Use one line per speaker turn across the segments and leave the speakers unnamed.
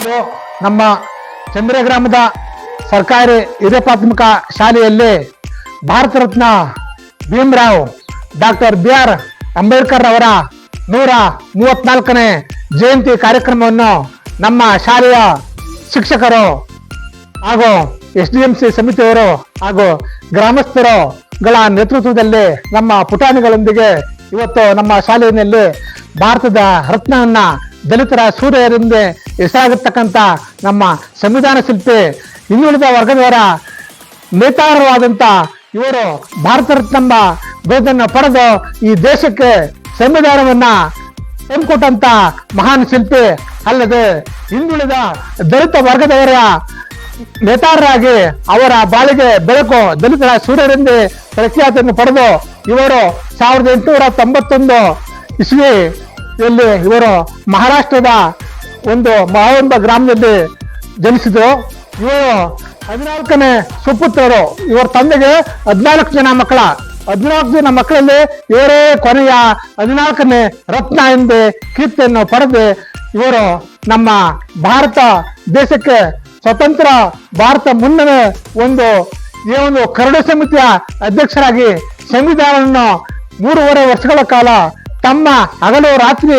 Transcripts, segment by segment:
ಇಂದು ನಮ್ಮ ಚಂದ್ರ ಗ್ರಾಮದ ಸರ್ಕಾರಿ ಹಿರಿಯ ಪ್ರಾಥಮಿಕ ಶಾಲೆಯಲ್ಲಿ ಭಾರತ ರತ್ನ ಭೀಮರಾವ್ ಡಾಕ್ಟರ್ BR ಅಂಬೇಡ್ಕರ್ ಅವರ 134ನೇ ಜಯಂತಿ ಕಾರ್ಯಕ್ರಮವನ್ನು ನಮ್ಮ ಶಾಲೆಯ ಶಿಕ್ಷಕರು ಹಾಗೂ SDMC ಸಮಿತಿಯವರು ಹಾಗೂ ಗ್ರಾಮಸ್ಥರುಗಳ ನೇತೃತ್ವದಲ್ಲಿ ನಮ್ಮ ಪುಟಾಣಿಗಳೊಂದಿಗೆ ಇವತ್ತು ನಮ್ಮ ಶಾಲೆಯಲ್ಲಿ ಭಾರತದ ರತ್ನವನ್ನ ದಲಿತರ ಸೂರ್ಯರಿಂದ ಹೆಸರಾಗಿರ್ತಕ್ಕಂಥ ನಮ್ಮ ಸಂವಿಧಾನ ಶಿಲ್ಪಿ ಹಿಂದುಳಿದ ವರ್ಗದವರ ನೇತಾರವಾದಂಥ ಇವರು ಭಾರತ ರತ್ನ ಬೇದನ್ನು ಪಡೆದು ಈ ದೇಶಕ್ಕೆ ಸಂವಿಧಾನವನ್ನ ತಂದುಕೊಟ್ಟಂತ ಮಹಾನ್ ಶಿಲ್ಪಿ ಅಲ್ಲದೆ ಹಿಂದುಳಿದ ದಲಿತ ವರ್ಗದವರ ನೇತಾರರಾಗಿ ಅವರ ಬಾಳಿಗೆ ಬೆಳಕು ದಲಿತರ ಸೂರ್ಯರಿಂದ ಪ್ರಖ್ಯಾತಿಯನ್ನು ಪಡೆದು ಇವರು 1891 ಇಸ್ವಿಯಲ್ಲಿ ಇವರು ಮಹಾರಾಷ್ಟ್ರದ ಒಂದು ಮಹಾವಂಬ ಗ್ರಾಮದಲ್ಲಿ ಜನಿಸಿದರು. ಇವರು 14ನೇ ಸುಪುತ್ರರು. ಇವರ ತಂದೆಗೆ 14 ಜನ ಮಕ್ಕಳ 14 ಜನ ಮಕ್ಕಳಲ್ಲಿ ಇವರೇ ಕೊನೆಯ 14ನೇ ರತ್ನ ಎಂದೇ ಕೀರ್ತಿಯನ್ನು ಪಡೆದು ಇವರು ನಮ್ಮ ಭಾರತ ದೇಶಕ್ಕೆ ಸ್ವತಂತ್ರ ಭಾರತ ಮುನ್ನವೇ ಈ ಒಂದು ಕರಡು ಸಮಿತಿಯ ಅಧ್ಯಕ್ಷರಾಗಿ ಸಂವಿಧಾನವನ್ನು 3.5 ವರ್ಷಗಳ ಕಾಲ ತಮ್ಮ ಹಗಲು ರಾತ್ರಿ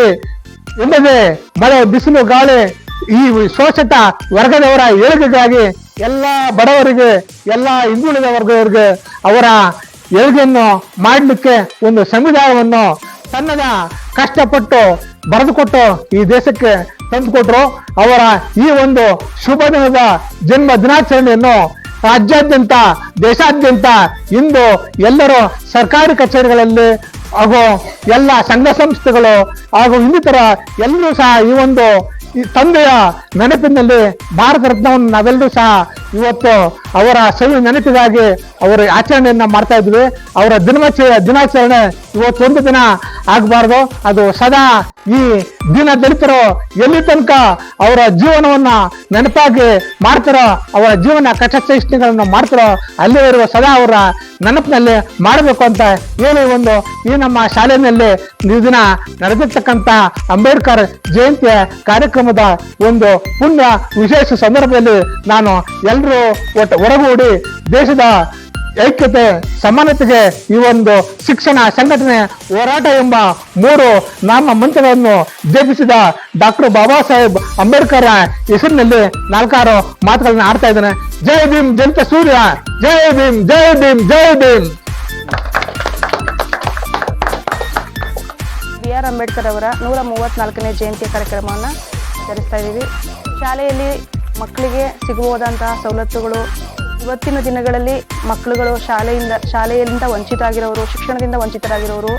ಎನ್ನದೆ ಮಳೆ ಬಿಸಿಲು ಗಾಳಿ ಈ ಶೋಷಿತ ವರ್ಗದವರ ಏಳಿಗೆಗಾಗಿ ಎಲ್ಲ ಬಡವರಿಗೆ ಎಲ್ಲ ಹಿಂದುಳಿದ ವರ್ಗದವರಿಗೆ ಅವರ ಏಳಿಗೆಯನ್ನು ಮಾಡಲಿಕ್ಕೆ ಒಂದು ಸಂವಿಧಾನವನ್ನು ತನ್ನದ ಕಷ್ಟಪಟ್ಟು ಬರೆದುಕೊಟ್ಟು ಈ ದೇಶಕ್ಕೆ ತಂದುಕೊಟ್ರು. ಅವರ ಈ ಒಂದು ಶುಭ ದಿನದ ಜನ್ಮ ದಿನಾಚರಣೆಯನ್ನು ರಾಜ್ಯಾದ್ಯಂತ ದೇಶಾದ್ಯಂತ ಇಂದು ಎಲ್ಲರೂ ಸರ್ಕಾರಿ ಕಚೇರಿಗಳಲ್ಲಿ ಹಾಗೂ ಎಲ್ಲ ಸಂಘ ಸಂಸ್ಥೆಗಳು ಹಾಗೂ ಇನ್ನಿತರ ಎಲ್ಲರೂ ಸಹ ಈ ತಂದೆಯ ನೆನಪಿನಲ್ಲಿ ಭಾರತ ರತ್ನವನ್ನು ನಾವೆಲ್ಲರೂ ಸಹ ಇವತ್ತು ಅವರ ಸವಿ ನೆನಪಿಗಾಗಿ ಅವರ ಆಚರಣೆಯನ್ನ ಮಾಡ್ತಾ ಇದ್ವಿ. ಅವರ ದಿನಾಚರಣೆ ಇವತ್ತೊಂದು ದಿನ ಆಗಬಾರ್ದು, ಅದು ಸದಾ ಈ ದಿನ ದಲಿತರು ಎಲ್ಲಿ ತನಕ ಅವರ ಜೀವನವನ್ನ ನೆನಪಾಗಿ ಮಾಡ್ತಾರೋ, ಅವರ ಜೀವನ ಕಷ್ಟಸಹಿಷ್ಣುಗಳನ್ನ ಮಾಡ್ತಾರೋ ಅಲ್ಲಿವರೆಗೂ ಸದಾ ಅವರ ನೆನಪಿನಲ್ಲಿ ಮಾಡಬೇಕು ಅಂತ ಹೇಳಿ ಈ ನಮ್ಮ ಶಾಲೆಯಲ್ಲಿ ಈ ದಿನ ನಡೆದಿರ್ತಕ್ಕಂಥ ಅಂಬೇಡ್ಕರ್ ಜಯಂತಿಯ ಕಾರ್ಯಕ್ರಮದ ಒಂದು ಪುಣ್ಯ ವಿಶೇಷ ಸಂದರ್ಭದಲ್ಲಿ ನಾನು ಎಲ್ಲರೂ ಹೊರಗೂಡಿ ದೇಶದ ಐಕ್ಯತೆ ಸಮಾನತೆಗೆ ಈ ಒಂದು ಶಿಕ್ಷಣ ಸಂಘಟನೆ ಹೋರಾಟ ಎಂಬ 3 ನಾಮ ಮಂತ್ರಗಳನ್ನು ಜಪಿಸಿದ ಡಾಕ್ಟರ್ ಬಾಬಾ ಸಾಹೇಬ್ ಅಂಬೇಡ್ಕರ್ ಹೆಸರಿನಲ್ಲಿ 4 ಮಾತುಗಳನ್ನ ಆಡ್ತಾ ಇದ್ದೇನೆ. ಜೈ ಭೀಮ್ ಜನಿತ ಸೂರ್ಯ, ಜೈ ಭೀಮ್, ಜೈ ಭೀಮ್, ಜೈ ಭೀಮ್.
BR ಅಂಬೇಡ್ಕರ್ ಅವರ 134ನೇ ಜಯಂತಿಯ ಕಾರ್ಯಕ್ರಮವನ್ನು ಆಚರಿಸ್ತಾ ಇದ್ದೀವಿ. ಶಾಲೆಯಲ್ಲಿ ಮಕ್ಕಳಿಗೆ ಸಿಗಬಹುದಂತಹ ಸವಲತ್ತುಗಳು, ಇವತ್ತಿನ ದಿನಗಳಲ್ಲಿ ಮಕ್ಕಳುಗಳು ಶಾಲೆಯಿಂದ ವಂಚಿತ ಆಗಿರೋರು, ಶಿಕ್ಷಣದಿಂದ ವಂಚಿತರಾಗಿರೋರು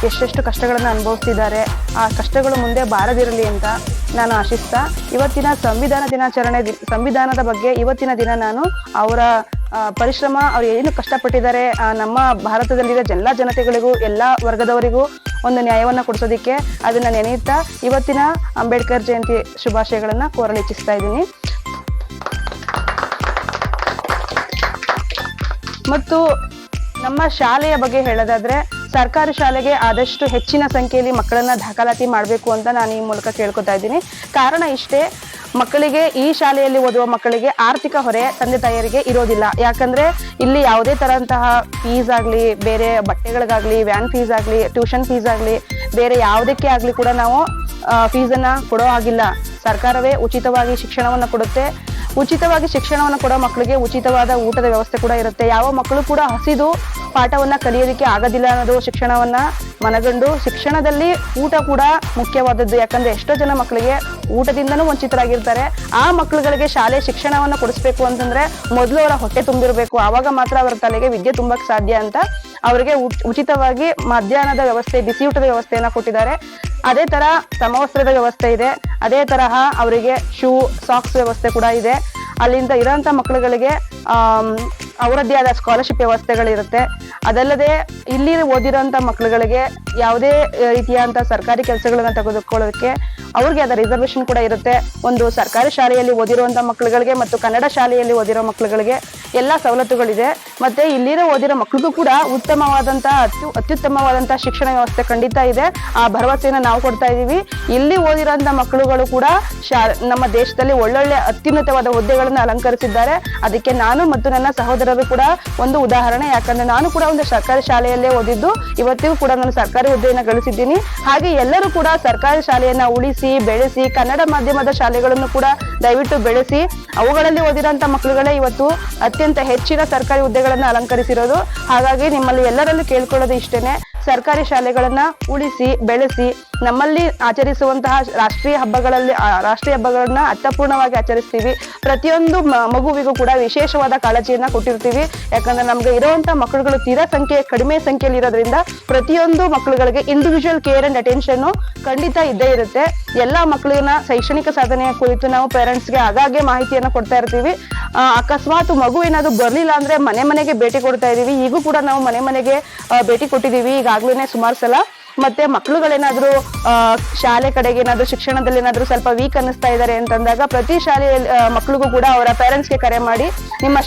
ಎಷ್ಟೆಷ್ಟು ಕಷ್ಟಗಳನ್ನು ಅನುಭವಿಸ್ತಿದ್ದಾರೆ. ಆ ಕಷ್ಟಗಳು ಮುಂದೆ ಬಾರದಿರಲಿ ಅಂತ ನಾನು ಆಶಿಸ್ತಾ ಇವತ್ತಿನ ಸಂವಿಧಾನದ ಬಗ್ಗೆ ಇವತ್ತಿನ ದಿನ ನಾನು ಅವರ ಪರಿಶ್ರಮ, ಅವ್ರು ಏನು ಕಷ್ಟಪಟ್ಟಿದ್ದಾರೆ, ನಮ್ಮ ಭಾರತದಲ್ಲಿರೋ ಎಲ್ಲ ಜನತೆಗಳಿಗೂ ಎಲ್ಲ ವರ್ಗದವರಿಗೂ ಒಂದು ನ್ಯಾಯವನ್ನು ಕೊಡಿಸೋದಕ್ಕೆ ಅದನ್ನು ನೆನೆಯುತ್ತಾ ಇವತ್ತಿನ ಅಂಬೇಡ್ಕರ್ ಜಯಂತಿ ಶುಭಾಶಯಗಳನ್ನು ಕೋರಲು ಇಚ್ಛಿಸ್ತಾ ಇದ್ದೀನಿ. ಮತ್ತು ನಮ್ಮ ಶಾಲೆಯ ಬಗ್ಗೆ ಹೇಳೋದಾದ್ರೆ ಸರ್ಕಾರಿ ಶಾಲೆಗೆ ಆದಷ್ಟು ಹೆಚ್ಚಿನ ಸಂಖ್ಯೆಯಲ್ಲಿ ಮಕ್ಕಳನ್ನ ದಾಖಲಾತಿ ಮಾಡಬೇಕು ಅಂತ ನಾನು ಈ ಮೂಲಕ ಕೇಳ್ಕೊತಾ ಇದ್ದೀನಿ. ಕಾರಣ ಇಷ್ಟೇ, ಮಕ್ಕಳಿಗೆ ಈ ಶಾಲೆಯಲ್ಲಿ ಓದುವ ಮಕ್ಕಳಿಗೆ ಆರ್ಥಿಕ ಹೊರೆ ತಂದೆ ತಾಯಿಯರಿಗೆ ಇರೋದಿಲ್ಲ. ಯಾಕಂದ್ರೆ ಇಲ್ಲಿ ಯಾವುದೇ ತರಂತಹ ಫೀಸ್ ಆಗಲಿ, ಬೇರೆ ಬಟ್ಟೆಗಳಿಗಾಗ್ಲಿ, ವ್ಯಾನ್ ಫೀಸ್ ಆಗಲಿ, ಟ್ಯೂಷನ್ ಫೀಸ್ ಆಗಲಿ, ಬೇರೆ ಯಾವುದಕ್ಕೆ ಆಗಲಿ ಕೂಡ ನಾವು ಫೀಸನ್ನು ಕೊಡೋ ಆಗಿಲ್ಲ. ಸರ್ಕಾರವೇ ಉಚಿತವಾಗಿ ಶಿಕ್ಷಣವನ್ನು ಕೊಡುತ್ತೆ. ಉಚಿತವಾಗಿ ಶಿಕ್ಷಣವನ್ನು ಕೊಡೋ ಮಕ್ಕಳಿಗೆ ಉಚಿತವಾದ ಊಟದ ವ್ಯವಸ್ಥೆ ಕೂಡ ಇರುತ್ತೆ. ಯಾವ ಮಕ್ಕಳು ಕೂಡ ಹಸಿದು ಪಾಠವನ್ನ ಕಲಿಯೋದಕ್ಕೆ ಆಗೋದಿಲ್ಲ ಅನ್ನೋದು ಶಿಕ್ಷಣವನ್ನ ಮನಗಂಡು ಶಿಕ್ಷಣದಲ್ಲಿ ಊಟ ಕೂಡ ಮುಖ್ಯವಾದದ್ದು. ಯಾಕಂದ್ರೆ ಎಷ್ಟೋ ಜನ ಮಕ್ಕಳಿಗೆ ಊಟದಿಂದನೂ ವಂಚಿತರಾಗಿರ್ತಾರೆ. ಆ ಮಕ್ಕಳುಗಳಿಗೆ ಶಾಲೆ ಶಿಕ್ಷಣವನ್ನ ಕೊಡಿಸ್ಬೇಕು ಅಂತಂದ್ರೆ ಮೊದಲು ಅವರ ಹೊಟ್ಟೆ ತುಂಬಿರ್ಬೇಕು, ಆವಾಗ ಮಾತ್ರ ಅವರ ತಲೆಗೆ ವಿದ್ಯೆ ತುಂಬಕ್ಕೆ ಸಾಧ್ಯ ಅಂತ ಅವರಿಗೆ ಉಚಿತವಾಗಿ ಮಧ್ಯಾಹ್ನದ ವ್ಯವಸ್ಥೆ, ಬಿಸಿ ಊಟದ ವ್ಯವಸ್ಥೆಯನ್ನ ಕೊಟ್ಟಿದ್ದಾರೆ. ಅದೇ ತರ ಸಮವಸ್ತ್ರದ ವ್ಯವಸ್ಥೆ ಇದೆ. ಅದೇ ತರಹ ಅವರಿಗೆ ಶೂ, ಸಾಕ್ಸ್ ವ್ಯವಸ್ಥೆ ಕೂಡ ಇದೆ. ಅಲ್ಲಿಂದ ಇರೋಂಥ ಮಕ್ಕಳುಗಳಿಗೆ ಅವರದ್ದೇ ಆದ ಸ್ಕಾಲರ್ಶಿಪ್ ವ್ಯವಸ್ಥೆಗಳಿರುತ್ತೆ. ಅದಲ್ಲದೆ ಇಲ್ಲಿ ಓದಿರೋಂಥ ಮಕ್ಕಳುಗಳಿಗೆ ಯಾವುದೇ ರೀತಿಯಾದಂಥ ಸರ್ಕಾರಿ ಕೆಲಸಗಳನ್ನ ತೆಗೆದುಕೊಳ್ಳೋದಕ್ಕೆ ಅವ್ರಿಗೆ ಅದ ರಿಸರ್ವೇಶನ್ ಕೂಡ ಇರುತ್ತೆ. ಒಂದು ಸರ್ಕಾರಿ ಶಾಲೆಯಲ್ಲಿ ಓದಿರುವಂತ ಮಕ್ಕಳುಗಳಿಗೆ ಮತ್ತು ಕನ್ನಡ ಶಾಲೆಯಲ್ಲಿ ಓದಿರೋ ಮಕ್ಕಳುಗಳಿಗೆ ಎಲ್ಲಾ ಸವಲತ್ತುಗಳಿದೆ. ಮತ್ತೆ ಇಲ್ಲಿರೋ ಓದಿರೋ ಮಕ್ಕಳಿಗೂ ಕೂಡ ಉತ್ತಮವಾದಂತಹ ಅತ್ಯುತ್ತಮವಾದಂತಹ ಶಿಕ್ಷಣ ವ್ಯವಸ್ಥೆ ಖಂಡಿತ ಇದೆ. ಆ ಭರವಸೆನ ನಾವು ಕೊಡ್ತಾ ಇದೀವಿ. ಇಲ್ಲಿ ಓದಿರೋಂತ ಮಕ್ಕಳುಗಳು ಕೂಡ ನಮ್ಮ ದೇಶದಲ್ಲಿ ಒಳ್ಳೊಳ್ಳೆ ಅತ್ಯುನ್ನತವಾದ ಹುದ್ದೆಗಳನ್ನ ಅಲಂಕರಿಸಿದ್ದಾರೆ. ಅದಕ್ಕೆ ನಾನು ಮತ್ತು ನನ್ನ ಸಹೋದರರು ಕೂಡ ಒಂದು ಉದಾಹರಣೆ. ಯಾಕಂದ್ರೆ ನಾನು ಕೂಡ ಒಂದು ಸರ್ಕಾರಿ ಶಾಲೆಯಲ್ಲೇ ಓದಿದ್ದು, ಇವತ್ತಿಗೂ ಕೂಡ ನಾನು ಸರ್ಕಾರಿ ಹುದ್ದೆಯನ್ನ ಗಳಿಸಿದ್ದೀನಿ. ಹಾಗೆ ಎಲ್ಲರೂ ಕೂಡ ಸರ್ಕಾರಿ ಶಾಲೆಯನ್ನ ಉಳಿಸಿ ಬೆಳೆಸಿ, ಕನ್ನಡ ಮಾಧ್ಯಮದ ಶಾಲೆಗಳನ್ನು ಕೂಡ ದಯವಿಟ್ಟು ಬೆಳೆಸಿ, ಅವುಗಳಲ್ಲಿ ಓದಿರೋಂತ ಮಕ್ಕಳುಗಳೇ ಇವತ್ತು ಅತ್ಯಂತ ಹೆಚ್ಚಿನ ಸರ್ಕಾರಿ ಹುದ್ದೆಗಳನ್ನ ಅಲಂಕರಿಸಿರೋದು. ಹಾಗಾಗಿ ನಿಮ್ಮಲ್ಲಿ ಎಲ್ಲರಲ್ಲೂ ಕೇಳ್ಕೊಳ್ಳೋದು ಇಷ್ಟೇನೆ, ಸರ್ಕಾರಿ ಶಾಲೆಗಳನ್ನ ಉಳಿಸಿ ಬೆಳೆಸಿ, ನಮ್ಮಲ್ಲಿ ಆಚರಿಸುವಂತಹ ರಾಷ್ಟ್ರೀಯ ಹಬ್ಬಗಳನ್ನ ಅರ್ಥಪೂರ್ಣವಾಗಿ ಆಚರಿಸ್ತೀವಿ. ಪ್ರತಿಯೊಂದು ಮಗುವಿಗೂ ಕೂಡ ವಿಶೇಷವಾದ ಕಾಳಜಿಯನ್ನ ಕೊಟ್ಟಿರ್ತೀವಿ. ಯಾಕಂದ್ರೆ ನಮ್ಗೆ ಇರುವಂತಹ ಮಕ್ಕಳುಗಳು ತೀರಾ ಕಡಿಮೆ ಸಂಖ್ಯೆಯಲ್ಲಿ ಇರೋದ್ರಿಂದ ಪ್ರತಿಯೊಂದು ಮಕ್ಕಳುಗಳಿಗೆ ಇಂಡಿವಿಜುವಲ್ ಕೇರ್ ಅಂಡ್ ಅಟೆನ್ಷನ್ ಖಂಡಿತ ಇದ್ದೇ ಇರುತ್ತೆ. ಎಲ್ಲಾ ಮಕ್ಕಳಿನ ಶೈಕ್ಷಣಿಕ ಸಾಧನೆಯ ಕುರಿತು ನಾವು ಪೇರೆಂಟ್ಸ್ಗೆ ಆಗಾಗ್ಗೆ ಮಾಹಿತಿಯನ್ನ ಕೊಡ್ತಾ ಇರ್ತೀವಿ. ಅಕಸ್ಮಾತ್ ಮಗು ಏನಾದ್ರು ಬರ್ಲಿಲ್ಲ ಅಂದ್ರೆ ಮನೆಗೆ ಭೇಟಿ ಕೊಡ್ತಾ ಇದೀವಿ. ಈಗೂ ಕೂಡ ನಾವು ಮನೆಗೆ ಭೇಟಿ ಕೊಟ್ಟಿದೀವಿ ಈಗಾಗ್ಲೇ ಸುಮಾರು ಸಲ. ಮತ್ತೆ ಮಕ್ಕಳುಗಳೇನಾದ್ರೂ ಶಾಲೆ ಕಡೆಗೆ ಏನಾದ್ರು ಶಿಕ್ಷಣದಲ್ಲಿ ಏನಾದ್ರು ಸ್ವಲ್ಪ ವೀಕ್ ಅನ್ನಿಸ್ತಾ ಇದ್ದಾರೆ ಅಂತಂದಾಗ ಪ್ರತಿ ಶಾಲೆಯಲ್ಲಿ ಮಕ್ಕಳಿಗೂ ಕೂಡ ಅವರ ಪೇರೆಂಟ್ಸ್ಗೆ ಕರೆ ಮಾಡಿ, ನಮ್ಮ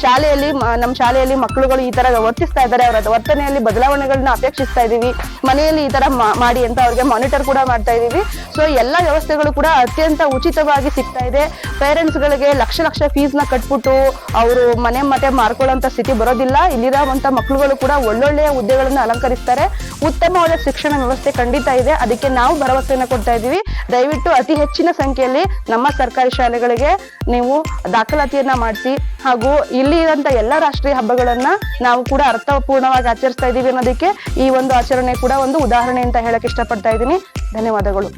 ಶಾಲೆಯಲ್ಲಿ ಮಕ್ಕಳುಗಳು ಈ ತರ ವರ್ತಿಸ್ತಾ ಇದ್ದಾರೆ, ಅವರ ವರ್ತನೆಯಲ್ಲಿ ಬದಲಾವಣೆಗಳನ್ನ ಅಪೇಕ್ಷಿಸ್ತಾ ಇದೀವಿ, ಮನೆಯಲ್ಲಿ ಈ ತರ ಮಾಡಿ ಅಂತ ಅವ್ರಿಗೆ ಮಾನಿಟರ್ ಕೂಡ ಮಾಡ್ತಾ ಇದೀವಿ. ಸೊ ಎಲ್ಲಾ ವ್ಯವಸ್ಥೆಗಳು ಕೂಡ ಅತ್ಯಂತ ಉಚಿತವಾಗಿ ಸಿಗ್ತಾ ಇದೆ. ಪೇರೆಂಟ್ಸ್ ಗಳಿಗೆ ಲಕ್ಷ ಫೀಸ್ ನ ಕಟ್ಬಿಟ್ಟು ಅವರು ಮತ್ತೆ ಮಾರ್ಕೊಳ್ಳೋಂತ ಸ್ಥಿತಿ ಬರೋದಿಲ್ಲ. ಇಲ್ಲಿರುವಂತ ಮಕ್ಕಳುಗಳು ಕೂಡ ಒಳ್ಳೊಳ್ಳೆಯ ಹುದ್ದೆಗಳನ್ನ ಅಲಂಕರಿಸ್ತಾರೆ. ಉತ್ತಮವಾದ ಶಿಕ್ಷಣ ವ್ಯವಸ್ಥೆ ಖಂಡಿತ ಇದೆ. ಅದಕ್ಕೆ ನಾವು ಭರವಸೆಯನ್ನು ಕೊಡ್ತಾ ಇದೀವಿ. ದಯವಿಟ್ಟು ಅತಿ ಹೆಚ್ಚಿನ ಸಂಖ್ಯೆಯಲ್ಲಿ ನಮ್ಮ ಸರ್ಕಾರಿ ಶಾಲೆಗಳಿಗೆ ನೀವು ದಾಖಲಾತಿಯನ್ನ ಮಾಡಿಸಿ, ಹಾಗೂ ಇಲ್ಲಿ ಇರುವಂತ ಎಲ್ಲ ರಾಷ್ಟ್ರೀಯ ಹಬ್ಬಗಳನ್ನ ನಾವು ಕೂಡ ಅರ್ಥಪೂರ್ಣವಾಗಿ ಆಚರಿಸ್ತಾ ಇದೀವಿ ಅನ್ನೋದಕ್ಕೆ ಈ ಒಂದು ಆಚರಣೆ ಕೂಡ ಒಂದು ಉದಾಹರಣೆ ಅಂತ ಹೇಳಕ್ ಇಷ್ಟಪಡ್ತಾ ಇದ್ದೀನಿ. ಧನ್ಯವಾದಗಳು.